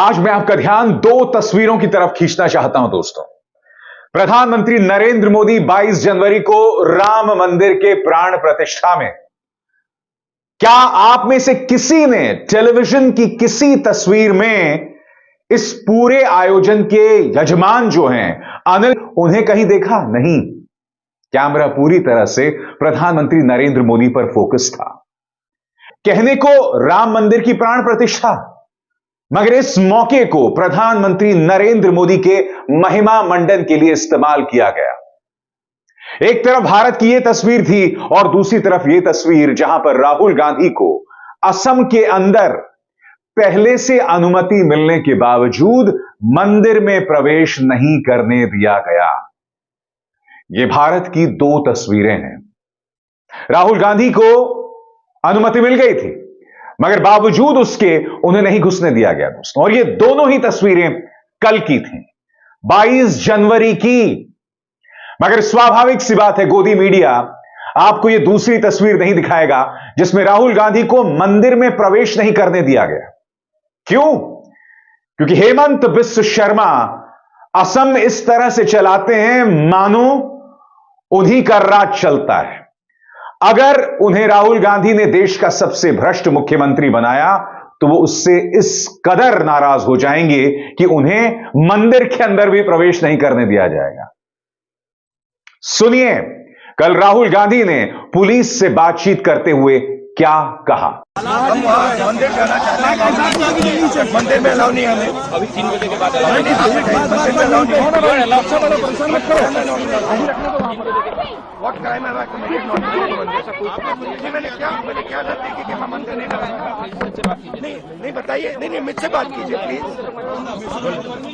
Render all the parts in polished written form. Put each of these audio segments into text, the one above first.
आज मैं आपका ध्यान दो तस्वीरों की तरफ खींचना चाहता हूं दोस्तों। प्रधानमंत्री नरेंद्र मोदी 22 जनवरी को राम मंदिर के प्राण प्रतिष्ठा में, क्या आप में से किसी ने टेलीविजन की किसी तस्वीर में इस पूरे आयोजन के यजमान जो हैं अनिल, उन्हें कहीं देखा? नहीं। कैमरा पूरी तरह से प्रधानमंत्री नरेंद्र मोदी पर फोकस था। कहने को राम मंदिर की प्राण प्रतिष्ठा, मगर इस मौके को प्रधानमंत्री नरेंद्र मोदी के महिमा मंडन के लिए इस्तेमाल किया गया। एक तरफ भारत की यह तस्वीर थी और दूसरी तरफ यह तस्वीर जहां पर राहुल गांधी को असम के अंदर पहले से अनुमति मिलने के बावजूद मंदिर में प्रवेश नहीं करने दिया गया। यह भारत की दो तस्वीरें हैं। राहुल गांधी को अनुमति मिल गई थी, मगर बावजूद उसके उन्हें नहीं घुसने दिया गया दोस्तों। और ये दोनों ही तस्वीरें कल की थी, 22 जनवरी की। मगर स्वाभाविक सी बात है, गोदी मीडिया आपको यह दूसरी तस्वीर नहीं दिखाएगा जिसमें राहुल गांधी को मंदिर में प्रवेश नहीं करने दिया गया। क्यों? क्योंकि हेमंत बिस्व शर्मा असम इस तरह से चलाते हैं मानो उन्हीं का राज चलता है। अगर उन्हें राहुल गांधी ने देश का सबसे भ्रष्ट मुख्यमंत्री बनाया तो वो उससे इस कदर नाराज हो जाएंगे कि उन्हें मंदिर के अंदर भी प्रवेश नहीं करने दिया जाएगा। सुनिए कल राहुल गांधी ने पुलिस से बातचीत करते हुए क्या कहा। हम मंदिर जाना चाहते हैं, मंदिर में अलाउ नहीं है हमें। अभी 3 बजे के बाद व्हाट क्राइम है मैंने क्या गलती की कि मैं मंदिर नहीं लगाऊंगा? नहीं बताइए, नहीं मुझसे बात कीजिए प्लीज।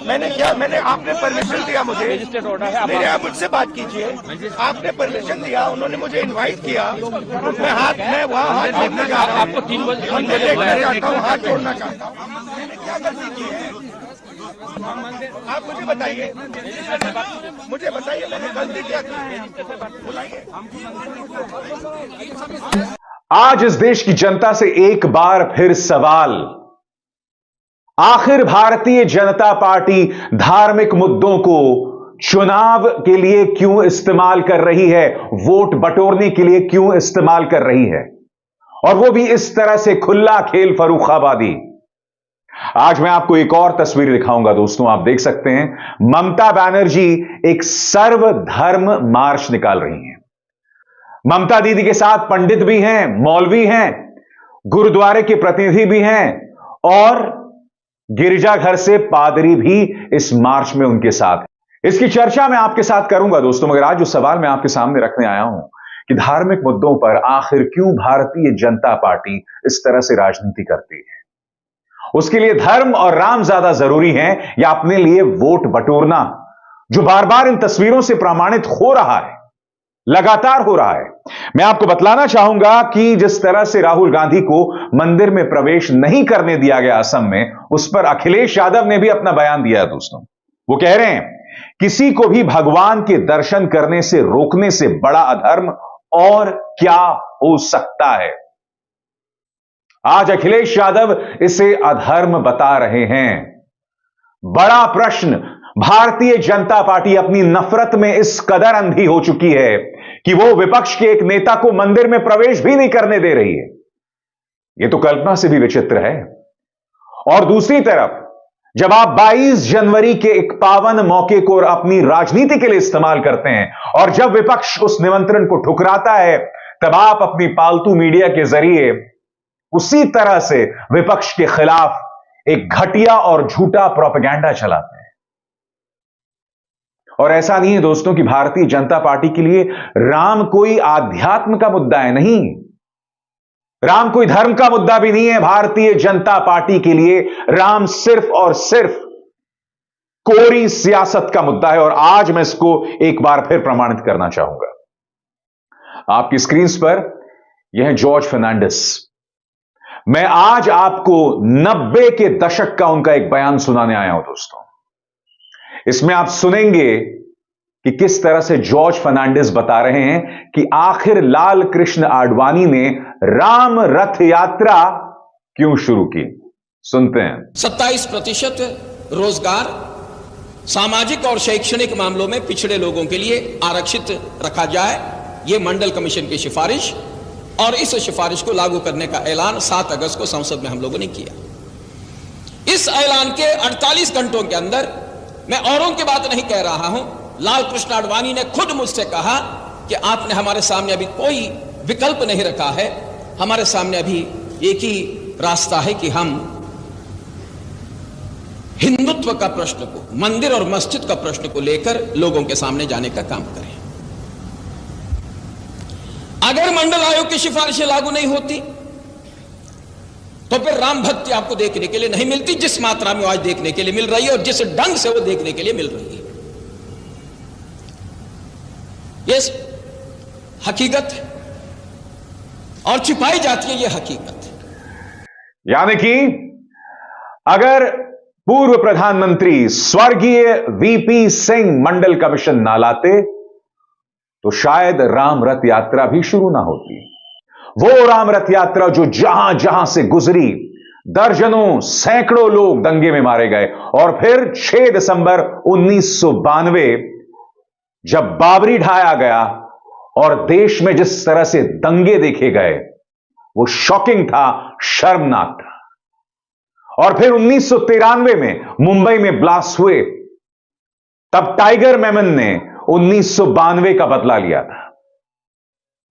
मैंने आपने परमिशन दिया मुझे, नहीं आप मुझसे बात कीजिए। आपने परमिशन दिया, उन्होंने मुझे इनवाइट किया, मैं वहाँ हाथ जोड़ने जा रहा हूँ, आपको 3 बजे चाहता हूँ, हाथ जोड़ना चाहता हूँ। मैंने क्या गलती की है आप मुझे बताइए, मैंने गलती क्या की, बुलाइए। आज इस देश की जनता से एक बार फिर सवाल, आखिर भारतीय जनता पार्टी धार्मिक मुद्दों को चुनाव के लिए क्यों इस्तेमाल कर रही है, वोट बटोरने के लिए क्यों इस्तेमाल कर रही है, और वो भी इस तरह से खुला खेल फर्रुखाबादी। आज मैं आपको एक और तस्वीर दिखाऊंगा दोस्तों। आप देख सकते हैं ममता बनर्जी एक सर्वधर्म मार्च निकाल रही हैं। ममता दीदी के साथ पंडित भी हैं, मौलवी हैं, गुरुद्वारे के प्रतिनिधि भी हैं और गिरजाघर से पादरी भी इस मार्च में उनके साथ हैं। इसकी चर्चा मैं आपके साथ करूंगा दोस्तों, मगर आज जो सवाल मैं आपके सामने रखने आया हूं कि धार्मिक मुद्दों पर आखिर क्यों भारतीय जनता पार्टी इस तरह से राजनीति करती है। उसके लिए धर्म और राम ज्यादा जरूरी हैं या अपने लिए वोट बटोरना, जो बार बार इन तस्वीरों से प्रमाणित हो रहा है, लगातार हो रहा है। मैं आपको बतलाना चाहूंगा कि जिस तरह से राहुल गांधी को मंदिर में प्रवेश नहीं करने दिया गया असम में, उस पर अखिलेश यादव ने भी अपना बयान दिया है दोस्तों। वो कह रहे हैं किसी को भी भगवान के दर्शन करने से रोकने से बड़ा अधर्म और क्या हो सकता है। आज अखिलेश यादव इसे अधर्म बता रहे हैं। बड़ा प्रश्न, भारतीय जनता पार्टी अपनी नफरत में इस कदर अंधी हो चुकी है कि वो विपक्ष के एक नेता को मंदिर में प्रवेश भी नहीं करने दे रही है। यह तो कल्पना से भी विचित्र है। और दूसरी तरफ जब आप 22 जनवरी के एक पावन मौके को अपनी राजनीति के लिए इस्तेमाल करते हैं और जब विपक्ष उस निमंत्रण को ठुकराता है, तब आप अपनी पालतू मीडिया के जरिए उसी तरह से विपक्ष के खिलाफ एक घटिया और झूठा प्रोपेगेंडा चलाते हैं। और ऐसा नहीं है दोस्तों कि भारतीय जनता पार्टी के लिए राम कोई आध्यात्म का मुद्दा है, नहीं। राम कोई धर्म का मुद्दा भी नहीं है। भारतीय जनता पार्टी के लिए राम सिर्फ और सिर्फ कोरी सियासत का मुद्दा है। और आज मैं इसको एक बार फिर प्रमाणित करना चाहूंगा। आपकी स्क्रीन पर यह है जॉर्ज फर्नांडिस। मैं आज आपको 90 के दशक का उनका एक बयान सुनाने आया हूं दोस्तों। इसमें आप सुनेंगे कि किस तरह से जॉर्ज फर्नांडिस बता रहे हैं कि आखिर लाल कृष्ण आडवाणी ने राम रथ यात्रा क्यों शुरू की। सुनते हैं। 27% रोजगार सामाजिक और शैक्षणिक मामलों में पिछड़े लोगों के लिए आरक्षित रखा जाए, यह मंडल कमीशन की सिफारिश, और इस सिफारिश को लागू करने का ऐलान 7 अगस्त को संसद में हम लोगों ने किया। इस ऐलान के 48 घंटों के अंदर, मैं औरों की बात नहीं कह रहा हूं, लाल कृष्ण आडवाणी ने खुद मुझसे कहा कि आपने हमारे सामने अभी कोई विकल्प नहीं रखा है, हमारे सामने अभी एक ही रास्ता है कि हम हिंदुत्व का प्रश्न को, मंदिर और मस्जिद का प्रश्न को लेकर लोगों के सामने जाने का काम करें। अगर मंडल आयोग की सिफारिशें लागू नहीं होती तो फिर राम भक्ति आपको देखने के लिए नहीं मिलती, जिस मात्रा में आज देखने के लिए मिल रही है और जिस ढंग से वो देखने के लिए मिल रही है। यह हकीकत है और छिपाई जाती है, यह हकीकत है। यानी कि अगर पूर्व प्रधानमंत्री स्वर्गीय वीपी सिंह मंडल कमीशन ना लाते तो शायद राम रथ यात्रा भी शुरू ना होती। वो राम रथ यात्रा जो जहां जहां से गुजरी, दर्जनों सैकड़ों लोग दंगे में मारे गए, और फिर 6 दिसंबर 1992 जब बाबरी ढाया गया और देश में जिस तरह से दंगे देखे गए, वो शॉकिंग था, शर्मनाक था। और फिर 1993 में मुंबई में ब्लास्ट हुए, तब टाइगर मेमन ने 1992 का बदला लिया था।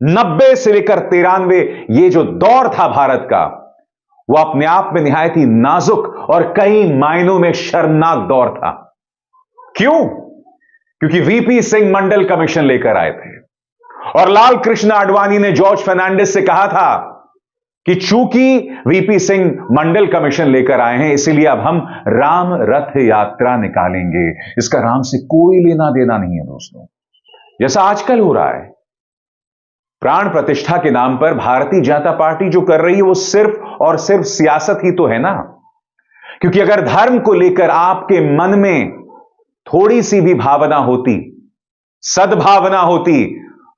90 से लेकर 93 ये जो दौर था भारत का, वो अपने आप में निहायत ही नाजुक और कई मायनों में शर्मनाक दौर था। क्यों? क्योंकि वीपी सिंह मंडल कमीशन लेकर आए थे और लाल कृष्ण आडवाणी ने जॉर्ज फर्नांडिस से कहा था कि चूंकि वीपी सिंह मंडल कमीशन लेकर आए हैं, इसीलिए अब हम राम रथ यात्रा निकालेंगे। इसका राम से कोई लेना देना नहीं है दोस्तों। जैसा आजकल हो रहा है, प्राण प्रतिष्ठा के नाम पर भारतीय जनता पार्टी जो कर रही है वो सिर्फ और सिर्फ सियासत ही तो है ना। क्योंकि अगर धर्म को लेकर आपके मन में थोड़ी सी भी भावना होती, सद्भावना होती,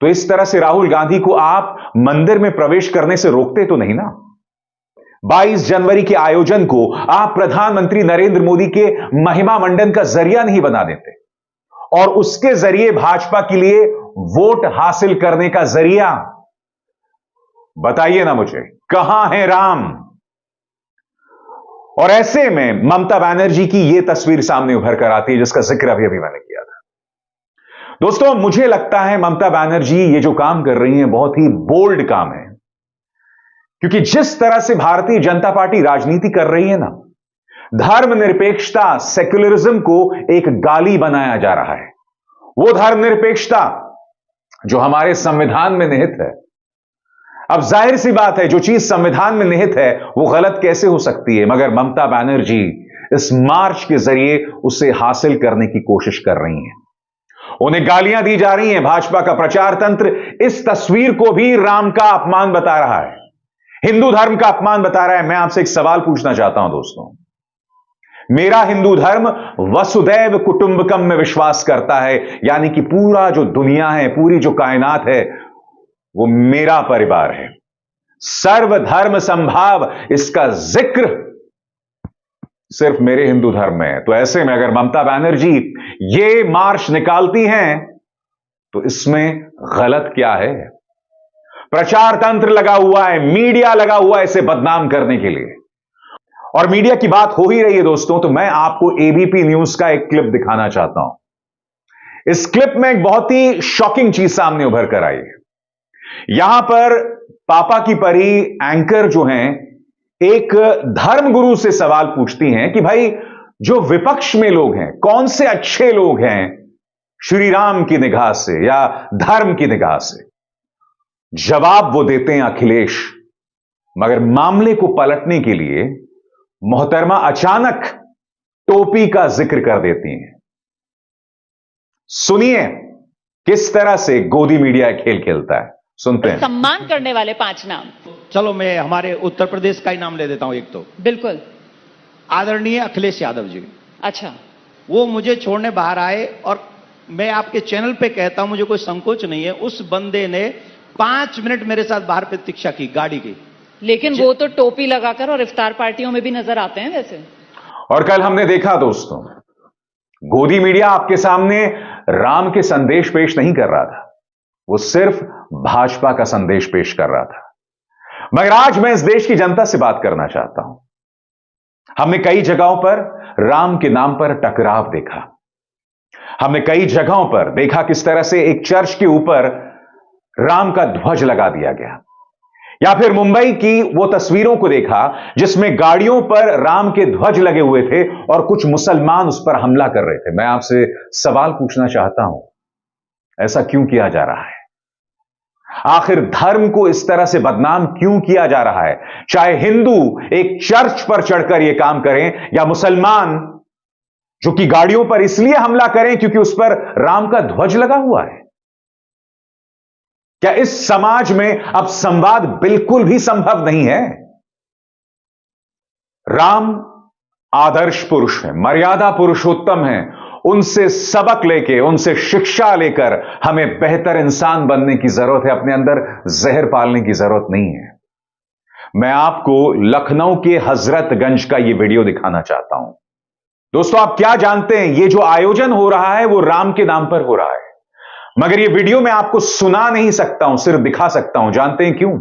तो इस तरह से राहुल गांधी को आप मंदिर में प्रवेश करने से रोकते तो नहीं ना। 22 जनवरी के आयोजन को आप प्रधानमंत्री नरेंद्र मोदी के महिमा मंडन का जरिया नहीं बना देते और उसके जरिए भाजपा के लिए वोट हासिल करने का जरिया। बताइए ना मुझे, कहां है राम? और ऐसे में ममता बनर्जी की यह तस्वीर सामने उभर कर आती है, जिसका जिक्र अभी मैंने किया था। दोस्तों, मुझे लगता है ममता बनर्जी ये जो काम कर रही है बहुत ही बोल्ड काम है, क्योंकि जिस तरह से भारतीय जनता पार्टी राजनीति कर रही है ना, धर्मनिरपेक्षता, सेक्युलरिज्म को एक गाली बनाया जा रहा है। वो धर्मनिरपेक्षता जो हमारे संविधान में निहित है। अब जाहिर सी बात है, जो चीज संविधान में निहित है वो गलत कैसे हो सकती है, मगर ममता बनर्जी इस मार्च के जरिए उसे हासिल करने की कोशिश कर रही हैं। उन्हें गालियां दी जा रही हैं। भाजपा का प्रचार तंत्र इस तस्वीर को भी राम का अपमान बता रहा है, हिंदू धर्म का अपमान बता रहा है। मैं आपसे एक सवाल पूछना चाहता हूं दोस्तों, मेरा हिंदू धर्म वसुदैव कुटुंबकम में विश्वास करता है, यानी कि पूरा जो दुनिया है, पूरी जो कायनात है, वो मेरा परिवार है। सर्वधर्म संभाव, इसका जिक्र सिर्फ मेरे हिंदू धर्म में है। तो ऐसे में अगर ममता बनर्जी ये मार्च निकालती हैं तो इसमें गलत क्या है? प्रचार तंत्र लगा हुआ है, मीडिया लगा हुआ है इसे बदनाम करने के लिए। और मीडिया की बात हो ही रही है दोस्तों, तो मैं आपको एबीपी न्यूज का एक क्लिप दिखाना चाहता हूं। इस क्लिप में एक बहुत ही शॉकिंग चीज सामने उभर कर आई है। यहां पर पापा की परी एंकर जो हैं, एक धर्मगुरु से सवाल पूछती हैं कि भाई जो विपक्ष में लोग हैं, कौन से अच्छे लोग हैं श्री राम की निगाह से या धर्म की निगाह से? जवाब वो देते हैं अखिलेश। मगर मामले को पलटने के लिए मोहतरमा अचानक टोपी का जिक्र कर देती हैं। सुनिए किस तरह से गोदी मीडिया खेल खेलता है, सुनते हैं। सम्मान करने वाले 5 नाम। चलो मैं हमारे उत्तर प्रदेश का ही नाम ले देता हूं एक तो। बिल्कुल। आदरणीय अखिलेश यादव जी। अच्छा। वो मुझे छोड़ने बाहर आए और मैं आपके चैनल पे कहता हूं, मुझे कोई संकोच नहीं है, उस बंदे ने 5 मिनट मेरे साथ बाहर प्रतीक्षा की गाड़ी की। लेकिन वो तो टोपी लगाकर और इफ्तार पार्टियों में भी नजर आते हैं वैसे। और कल हमने देखा दोस्तों, गोदी मीडिया आपके सामने राम के संदेश पेश नहीं कर रहा था, वो सिर्फ भाजपा का संदेश पेश कर रहा था। मगर आज मैं इस देश की जनता से बात करना चाहता हूं। हमने कई जगहों पर राम के नाम पर टकराव देखा। हमने कई जगहों पर देखा किस तरह से एक चर्च के ऊपर राम का ध्वज लगा दिया गया, या फिर मुंबई की वो तस्वीरों को देखा जिसमें गाड़ियों पर राम के ध्वज लगे हुए थे और कुछ मुसलमान उस पर हमला कर रहे थे। मैं आपसे सवाल पूछना चाहता हूं, ऐसा क्यों किया जा रहा है? आखिर धर्म को इस तरह से बदनाम क्यों किया जा रहा है? चाहे हिंदू एक चर्च पर चढ़कर यह काम करें या मुसलमान जो कि गाड़ियों पर इसलिए हमला करें क्योंकि उस पर राम का ध्वज लगा हुआ है। क्या इस समाज में अब संवाद बिल्कुल भी संभव नहीं है? राम आदर्श पुरुष है, मर्यादा पुरुषोत्तम है। उनसे सबक लेके, उनसे शिक्षा लेकर हमें बेहतर इंसान बनने की जरूरत है। अपने अंदर जहर पालने की जरूरत नहीं है। मैं आपको लखनऊ के हजरतगंज का यह वीडियो दिखाना चाहता हूं। दोस्तों, आप क्या जानते हैं, यह जो आयोजन हो रहा है वो राम के नाम पर हो रहा है, मगर यह वीडियो मैं आपको सुना नहीं सकता हूं, सिर्फ दिखा सकता हूं। जानते हैं क्यों?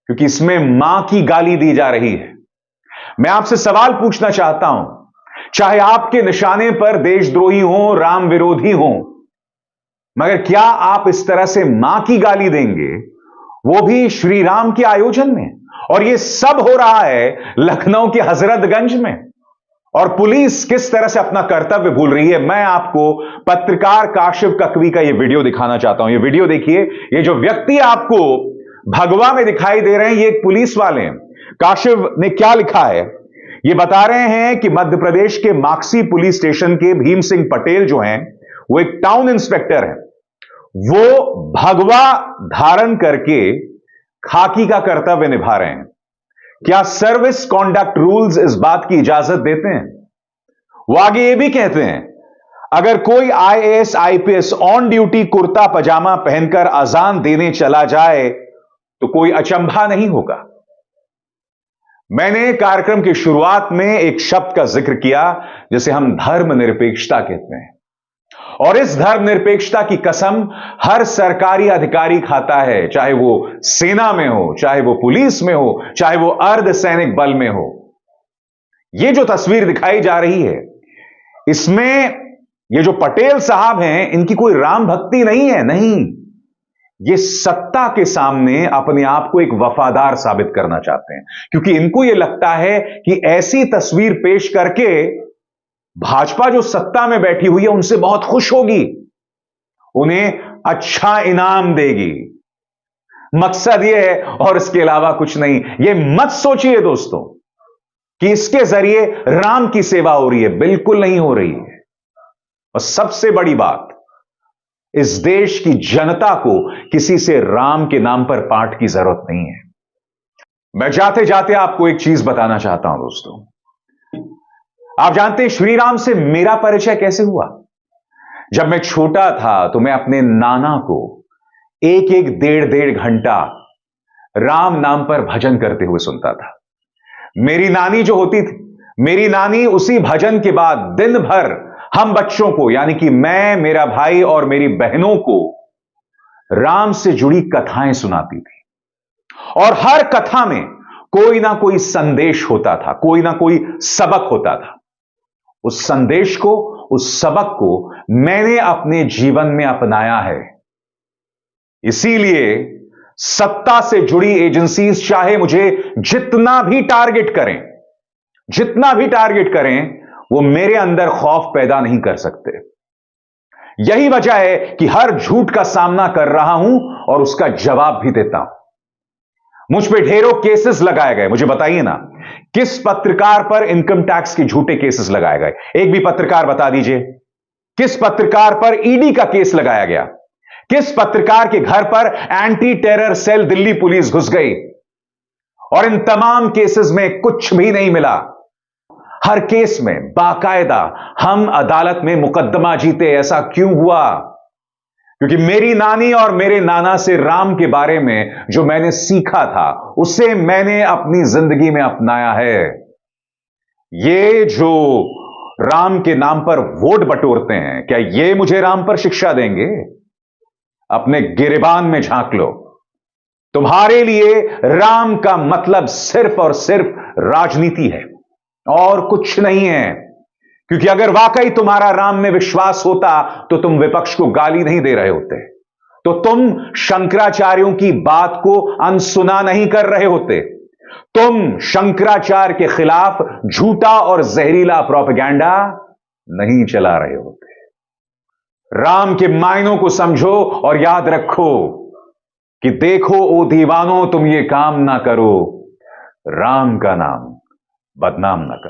क्योंकि इसमें मां की गाली दी जा रही है। मैं आपसे सवाल पूछना चाहता हूं, चाहे आपके निशाने पर देशद्रोही हो, राम विरोधी हो, मगर क्या आप इस तरह से मां की गाली देंगे, वो भी श्री राम के आयोजन में? और यह सब हो रहा है लखनऊ के हजरतगंज में। और पुलिस किस तरह से अपना कर्तव्य भूल रही है। मैं आपको पत्रकार काशिफ ककवी का यह वीडियो दिखाना चाहता हूं। यह वीडियो देखिए। यह जो व्यक्ति आपको भगवा में दिखाई दे रहे हैं, ये एक पुलिस वाले हैं। काशिफ ने क्या लिखा है, ये बता रहे हैं कि मध्य प्रदेश के माक्सी पुलिस स्टेशन के भीम सिंह पटेल जो हैं, वो एक टाउन इंस्पेक्टर हैं। वो भगवा धारण करके खाकी का कर्तव्य निभा रहे हैं। क्या सर्विस कॉन्डक्ट रूल्स इस बात की इजाजत देते हैं? वो आगे ये भी कहते हैं, अगर कोई IAS IPS on duty kurta pajama पहनकर अजान देने चला जाए तो कोई अचंभा नहीं होगा। मैंने कार्यक्रम की शुरुआत में एक शब्द का जिक्र किया जिसे हम धर्मनिरपेक्षता कहते हैं, और इस धर्मनिरपेक्षता की कसम हर सरकारी अधिकारी खाता है, चाहे वो सेना में हो, चाहे वो पुलिस में हो, चाहे वो अर्धसैनिक बल में हो। ये जो तस्वीर दिखाई जा रही है, इसमें ये जो पटेल साहब हैं, इनकी कोई राम भक्ति नहीं है, नहीं। ये सत्ता के सामने अपने आप को एक वफादार साबित करना चाहते हैं, क्योंकि इनको यह लगता है कि ऐसी तस्वीर पेश करके भाजपा जो सत्ता में बैठी हुई है उनसे बहुत खुश होगी, उन्हें अच्छा इनाम देगी। मकसद यह है और इसके अलावा कुछ नहीं। यह मत सोचिए दोस्तों कि इसके जरिए राम की सेवा हो रही है, बिल्कुल नहीं हो रही है। और सबसे बड़ी बात, इस देश की जनता को किसी से राम के नाम पर पाठ की जरूरत नहीं है। मैं जाते जाते आपको एक चीज बताना चाहता हूं दोस्तों। आप जानते हैं श्री राम से मेरा परिचय कैसे हुआ? जब मैं छोटा था तो मैं अपने नाना को एक एक डेढ़ घंटा राम नाम पर भजन करते हुए सुनता था। मेरी नानी जो होती थी, मेरी नानी उसी भजन के बाद दिन भर हम बच्चों को, यानी कि मैं, मेरा भाई और मेरी बहनों को राम से जुड़ी कथाएं सुनाती थी। और हर कथा में कोई ना कोई संदेश होता था, कोई ना कोई सबक होता था। उस संदेश को, उस सबक को मैंने अपने जीवन में अपनाया है। इसीलिए सत्ता से जुड़ी एजेंसीज चाहे मुझे जितना भी टारगेट करें, वो मेरे अंदर खौफ पैदा नहीं कर सकते। यही वजह है कि हर झूठ का सामना कर रहा हूं और उसका जवाब भी देता हूं। मुझ पे ढेरों केसेस लगाए गए। मुझे बताइए ना, किस पत्रकार पर इनकम टैक्स के झूठे केसेस लगाए गए? एक भी पत्रकार बता दीजिए। किस पत्रकार पर ईडी का केस लगाया गया? किस पत्रकार के घर पर anti terror cell Delhi police घुस गई? और इन तमाम केसेस में कुछ भी नहीं मिला। हर केस में बाकायदा हम अदालत में मुकदमा जीते। ऐसा क्यों हुआ? क्योंकि मेरी नानी और मेरे नाना से राम के बारे में जो मैंने सीखा था, उसे मैंने अपनी जिंदगी में अपनाया है। ये जो राम के नाम पर वोट बटोरते हैं, क्या ये मुझे राम पर शिक्षा देंगे? अपने गिरेबान में झांक लो। तुम्हारे लिए राम का मतलब सिर्फ और सिर्फ राजनीति है और कुछ नहीं है। क्योंकि अगर वाकई तुम्हारा राम में विश्वास होता तो तुम विपक्ष को गाली नहीं दे रहे होते, तो तुम शंकराचार्यों की बात को अनसुना नहीं कर रहे होते, तुम शंकराचार्य के खिलाफ झूठा और जहरीला प्रोपेगेंडा नहीं चला रहे होते। राम के मायनों को समझो और याद रखो कि देखो ओ दीवानों, तुम ये काम ना करो, राम का नाम बदनाम ना करो।